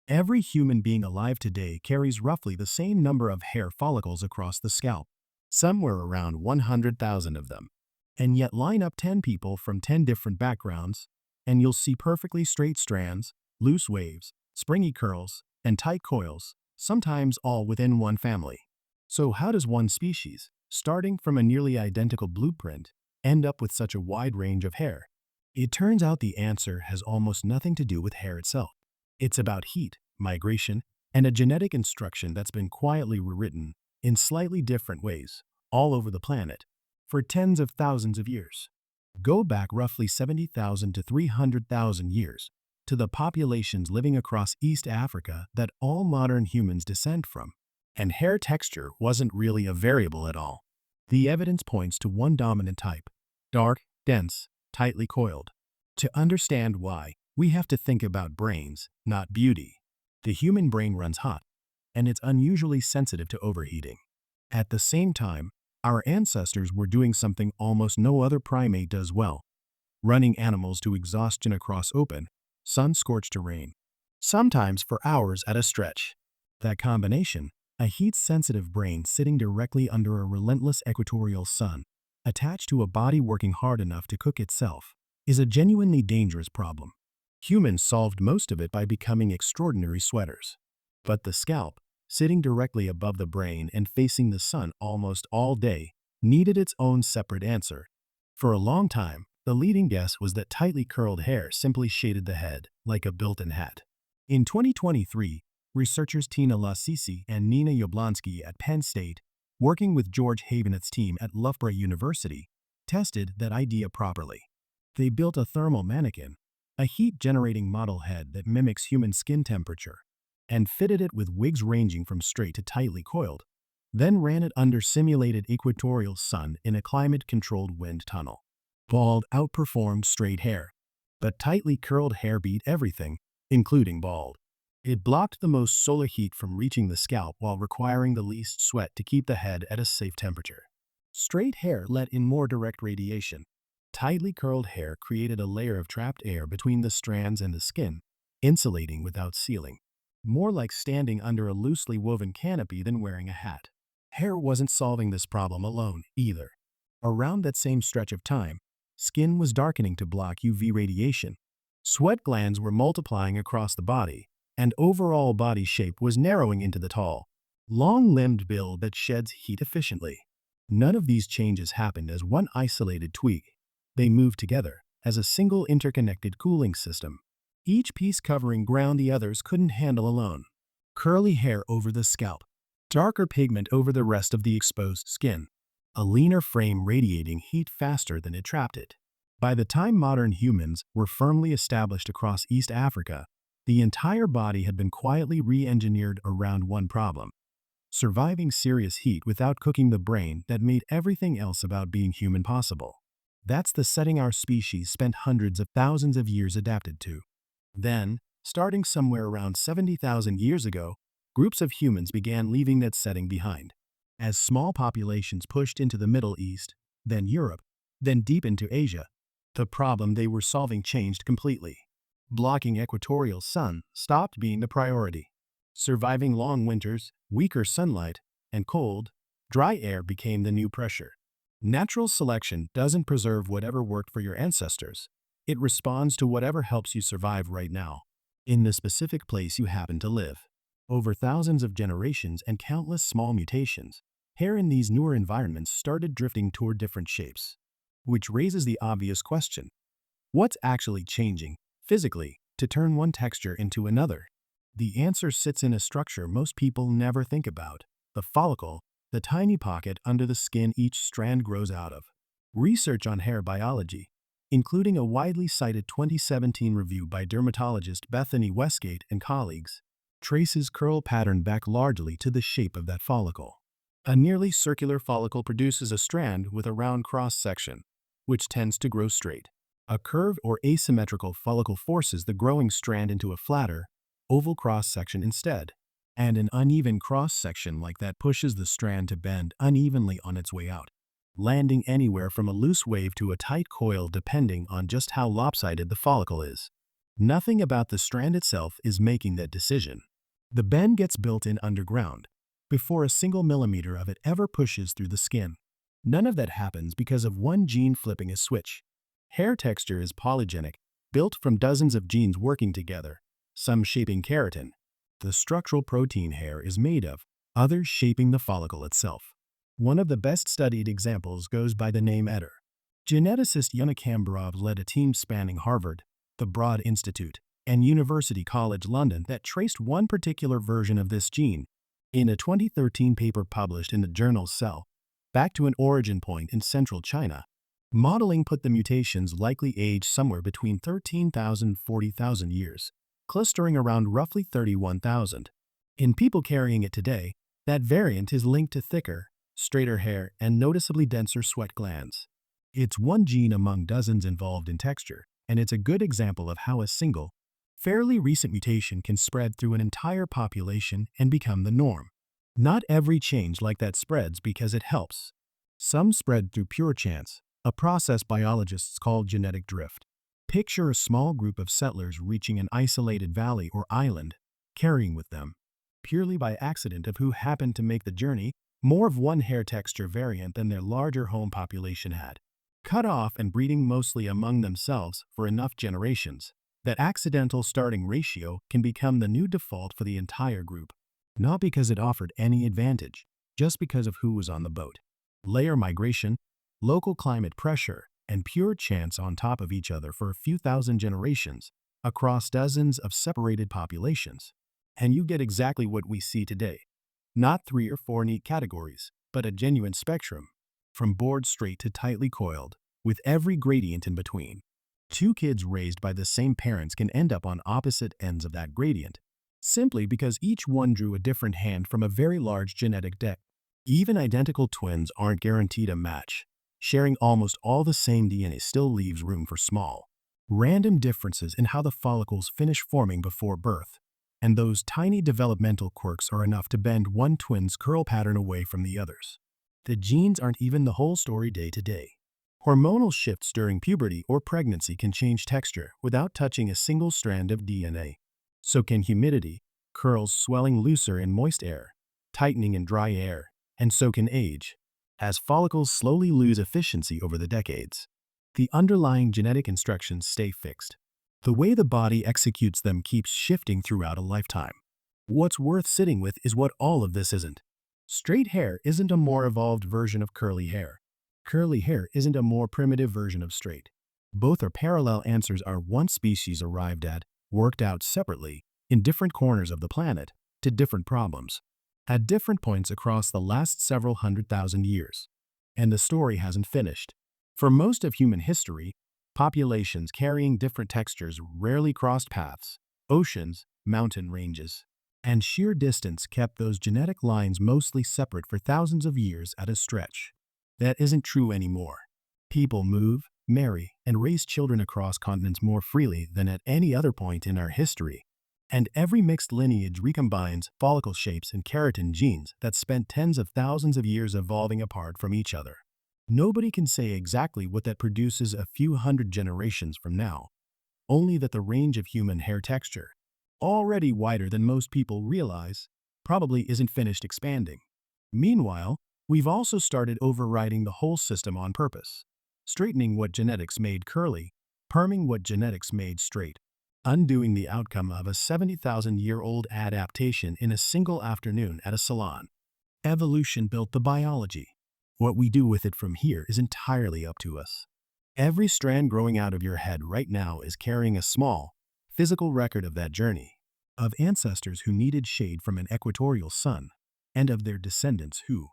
Every human being alive today carries roughly the same number of hair follicles across the scalp, somewhere around 100,000 of them. And yet line up 10 people from 10 different backgrounds, and you'll see perfectly straight strands, loose waves, springy curls, and tight coils, sometimes all within one family. So how does one species, starting from a nearly identical blueprint, end up with such a wide range of hair? It turns out the answer has almost nothing to do with hair itself. It's about heat, migration, and a genetic instruction that's been quietly rewritten in slightly different ways all over the planet for tens of thousands of years. Go back roughly 70,000 to 300,000 years to the populations living across East Africa that all modern humans descend from. And hair texture wasn't really a variable at all. The evidence points to one dominant type: dark, dense, tightly coiled. To understand why, we have to think about brains, not beauty. The human brain runs hot, and it's unusually sensitive to overheating. At the same time, our ancestors were doing something almost no other primate does well: running animals to exhaustion across open, sun-scorched terrain, sometimes for hours at a stretch. That combination, a heat-sensitive brain sitting directly under a relentless equatorial sun, attached to a body working hard enough to cook itself, is a genuinely dangerous problem. Humans solved most of it by becoming extraordinary sweaters. But the scalp, sitting directly above the brain and facing the sun almost all day, needed its own separate answer. For a long time, the leading guess was that tightly curled hair simply shaded the head, like a built-in hat. In 2023, researchers Tina Lassisi and Nina Yablonsky at Penn State, working with George Haveneth's team at Loughborough University, tested that idea properly. They built a thermal mannequin, a heat-generating model head that mimics human skin temperature, and fitted it with wigs ranging from straight to tightly coiled, then ran it under simulated equatorial sun in a climate-controlled wind tunnel. Bald outperformed straight hair, but tightly curled hair beat everything, including bald. It blocked the most solar heat from reaching the scalp while requiring the least sweat to keep the head at a safe temperature. Straight hair let in more direct radiation. Tightly curled hair created a layer of trapped air between the strands and the skin, insulating without sealing. More like standing under a loosely woven canopy than wearing a hat. Hair wasn't solving this problem alone, either. Around that same stretch of time, skin was darkening to block UV radiation. Sweat glands were multiplying across the body, and overall body shape was narrowing into the tall, long-limbed build that sheds heat efficiently. None of these changes happened as one isolated tweak. They moved together as a single interconnected cooling system, each piece covering ground the others couldn't handle alone. Curly hair over the scalp, darker pigment over the rest of the exposed skin, a leaner frame radiating heat faster than it trapped it. By the time modern humans were firmly established across East Africa, the entire body had been quietly re-engineered around one problem: surviving serious heat without cooking the brain that made everything else about being human possible. That's the setting our species spent hundreds of thousands of years adapted to. Then, starting somewhere around 70,000 years ago, groups of humans began leaving that setting behind. As small populations pushed into the Middle East, then Europe, then deep into Asia, the problem they were solving changed completely. Blocking equatorial sun stopped being the priority. Surviving long winters, weaker sunlight, and cold, dry air became the new pressure. Natural selection doesn't preserve whatever worked for your ancestors. It responds to whatever helps you survive right now, in the specific place you happen to live. Over thousands of generations and countless small mutations, hair in these newer environments started drifting toward different shapes. Which raises the obvious question: what's actually changing, physically, to turn one texture into another? The answer sits in a structure most people never think about: the follicle, the tiny pocket under the skin each strand grows out of. Research on hair biology, including a widely cited 2017 review by dermatologist Bethany Westgate and colleagues, traces curl pattern back largely to the shape of that follicle. A nearly circular follicle produces a strand with a round cross-section, which tends to grow straight. A curved or asymmetrical follicle forces the growing strand into a flatter, oval cross-section instead. And an uneven cross-section like that pushes the strand to bend unevenly on its way out, landing anywhere from a loose wave to a tight coil depending on just how lopsided the follicle is. Nothing about the strand itself is making that decision. The bend gets built in underground, before a single millimeter of it ever pushes through the skin. None of that happens because of one gene flipping a switch. Hair texture is polygenic, built from dozens of genes working together, some shaping keratin, the structural protein hair is made of, others shaping the follicle itself. One of the best studied examples goes by the name Eder. Geneticist Yana Kambarov led a team spanning Harvard, the Broad Institute, and University College London that traced one particular version of this gene, in a 2013 paper published in the journal Cell, back to an origin point in central China. Modeling put the mutation's likely age somewhere between 13,000 and 40,000 years, clustering around roughly 31,000. In people carrying it today, that variant is linked to thicker, straighter hair and noticeably denser sweat glands. It's one gene among dozens involved in texture, and it's a good example of how a single, fairly recent mutation can spread through an entire population and become the norm. Not every change like that spreads because it helps. Some spread through pure chance, a process biologists call genetic drift. Picture a small group of settlers reaching an isolated valley or island, carrying with them, purely by accident of who happened to make the journey, more of one hair texture variant than their larger home population had. Cut off and breeding mostly among themselves for enough generations, that accidental starting ratio can become the new default for the entire group. Not because it offered any advantage, just because of who was on the boat. Layer migration, local climate pressure, and pure chance on top of each other for a few thousand generations, across dozens of separated populations. And you get exactly what we see today. Not 3 or 4 neat categories, but a genuine spectrum, from bored straight to tightly coiled, with every gradient in between. 2 kids raised by the same parents can end up on opposite ends of that gradient, simply because each one drew a different hand from a very large genetic deck. Even identical twins aren't guaranteed a match. Sharing almost all the same DNA still leaves room for small, random differences in how the follicles finish forming before birth. And those tiny developmental quirks are enough to bend one twin's curl pattern away from the others. The genes aren't even the whole story day to day. Hormonal shifts during puberty or pregnancy can change texture without touching a single strand of DNA. So can humidity, curls swelling looser in moist air, tightening in dry air, and so can age, as follicles slowly lose efficiency over the decades. The underlying genetic instructions stay fixed. The way the body executes them keeps shifting throughout a lifetime. What's worth sitting with is what all of this isn't. Straight hair isn't a more evolved version of curly hair. Curly hair isn't a more primitive version of straight. Both are parallel answers our one species arrived at, worked out separately, in different corners of the planet, to different problems, at different points across the last several 100,000 years. And the story hasn't finished. For most of human history, populations carrying different textures rarely crossed paths. Oceans, mountain ranges, and sheer distance kept those genetic lines mostly separate for thousands of years at a stretch. That isn't true anymore. People move, marry, and raise children across continents more freely than at any other point in our history. And every mixed lineage recombines follicle shapes and keratin genes that spent tens of thousands of years evolving apart from each other. Nobody can say exactly what that produces a few hundred generations from now, only that the range of human hair texture, already wider than most people realize, probably isn't finished expanding. Meanwhile, we've also started overriding the whole system on purpose, straightening what genetics made curly, perming what genetics made straight, undoing the outcome of a 70,000-year-old adaptation in a single afternoon at a salon. Evolution built the biology. What we do with it from here is entirely up to us. Every strand growing out of your head right now is carrying a small, physical record of that journey, of ancestors who needed shade from an equatorial sun, and of their descendants who,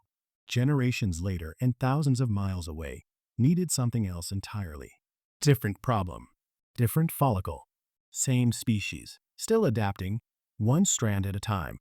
generations later and thousands of miles away, needed something else entirely. Different problem, different follicle, same species, still adapting, one strand at a time.